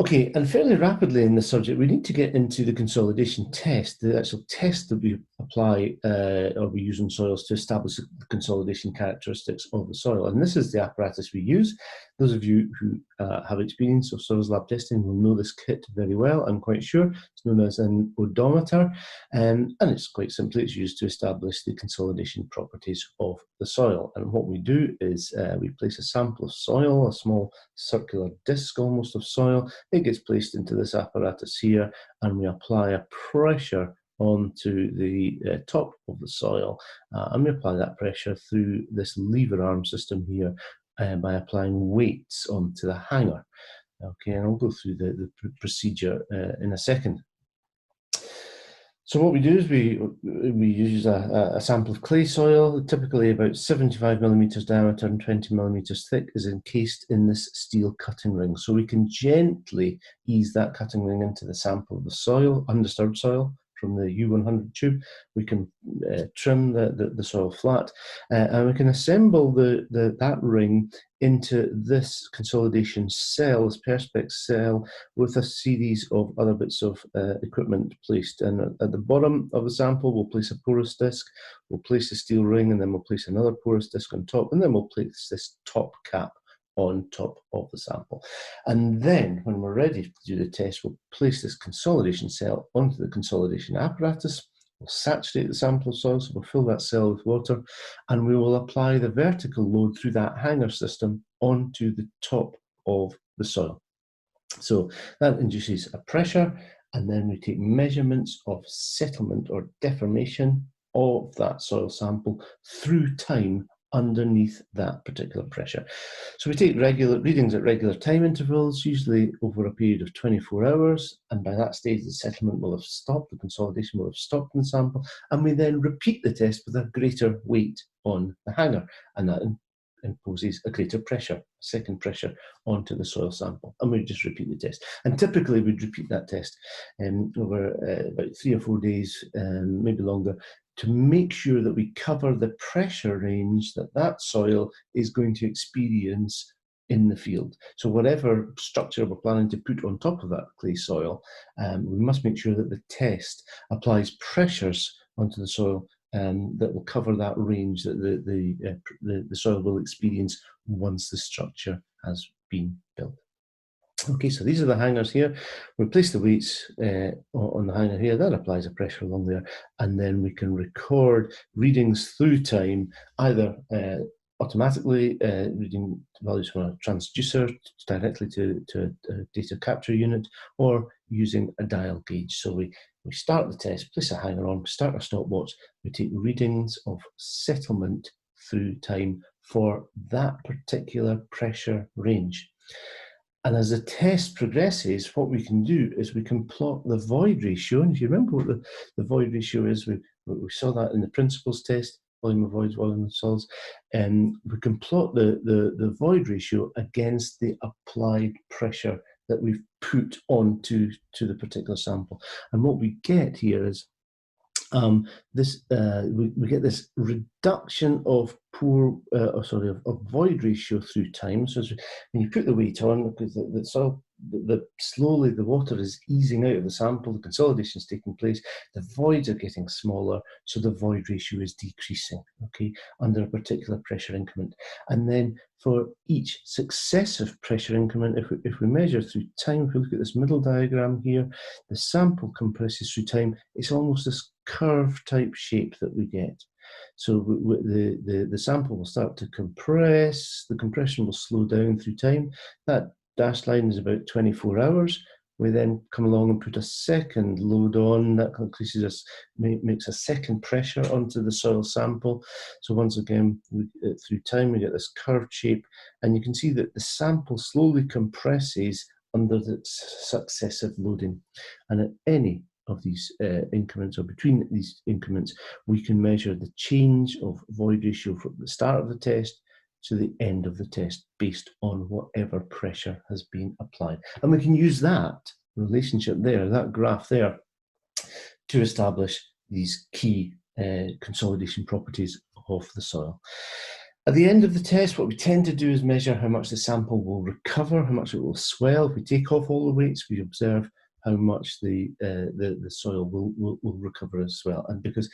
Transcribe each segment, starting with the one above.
Okay, and fairly rapidly in this subject, we need to get into the consolidation test, the actual test that we apply or we use on soils to establish the consolidation characteristics of the soil. And this is the apparatus we use. Those of you who have experience of soils lab testing will know this kit very well, I'm quite sure. It's known as an oedometer, and it's quite simply, it's used to establish the consolidation properties of the soil. And what we do is we place a sample of soil, a small circular disc almost of soil. It gets placed into this apparatus here, and we apply a pressure onto the top of the soil, and we apply that pressure through this lever arm system here by applying weights onto the hanger. Okay, and I'll go through the procedure in a second. So what we do is we use a sample of clay soil, typically about 75 millimeters diameter and 20 millimeters thick, is encased in this steel cutting ring. So we can gently ease that cutting ring into the sample of the soil, undisturbed soil, from the U100 tube. We can trim the soil flat, and we can assemble that ring into this consolidation cell, this perspex cell, with a series of other bits of equipment placed. And at the bottom of the sample, we'll place a porous disc, we'll place a steel ring, and then we'll place another porous disc on top, and then we'll place this top cap on top of the sample. And then when we're ready to do the test, we'll place this consolidation cell onto the consolidation apparatus. We'll saturate the sample of soil, so we'll fill that cell with water, and we will apply the vertical load through that hanger system onto the top of the soil. So that induces a pressure, and then we take measurements of settlement or deformation of that soil sample through time underneath that particular pressure. So we take regular readings at regular time intervals, usually over a period of 24 hours, and by that stage the settlement will have stopped, the consolidation will have stopped in the sample, and we then repeat the test with a greater weight on the hanger, and that imposes a greater pressure, second pressure, onto the soil sample, and we just repeat the test. And typically we'd repeat that test over about 3 or 4 days, maybe longer, to make sure that we cover the pressure range that soil is going to experience in the field. So whatever structure we're planning to put on top of that clay soil, we must make sure that the test applies pressures onto the soil that will cover that range that the soil will experience once the structure has been built. Okay, so these are the hangers here. We place the weights on the hanger here, that applies a pressure along there, and then we can record readings through time, either automatically reading values from a transducer directly to a data capture unit, or using a dial gauge. So we start the test, place a hanger on, start our stopwatch, we take readings of settlement through time for that particular pressure range. And as the test progresses, what we can do is we can plot the void ratio. And if you remember what the void ratio is, we saw that in the principles test, volume of voids, volume of solids. We can plot the void ratio against the applied pressure that we've put onto the particular sample. And what we get here is we get this reduction of void ratio through time. So when you put the weight on, because slowly the water is easing out of the sample, the consolidation is taking place, the voids are getting smaller, so the void ratio is decreasing, okay, under a particular pressure increment. And then for each successive pressure increment, if we measure through time, if we look at this middle diagram here, the sample compresses through time. It's almost this curve type shape that we get. So the sample will start to compress, the compression will slow down through time. That dashed line is about 24 hours. We then come along and put a second load on, that makes a second pressure onto the soil sample. So once again, through time, we get this curved shape, and you can see that the sample slowly compresses under the successive loading. And at any of these increments, or between these increments, we can measure the change of void ratio from the start of the test to the end of the test based on whatever pressure has been applied. And we can use that relationship there, that graph there, to establish these key consolidation properties of the soil. At the end of the test, what we tend to do is measure how much the sample will recover, how much it will swell. If we take off all the weights, we observe how much the soil will recover as well. And because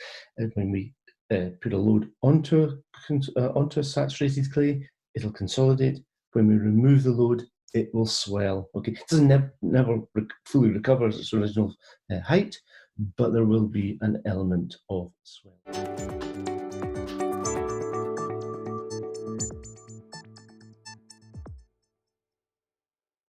when we put a load onto a saturated clay, it'll consolidate. When we remove the load, it will swell. Okay, it doesn't never fully recover its original height, but there will be an element of swell.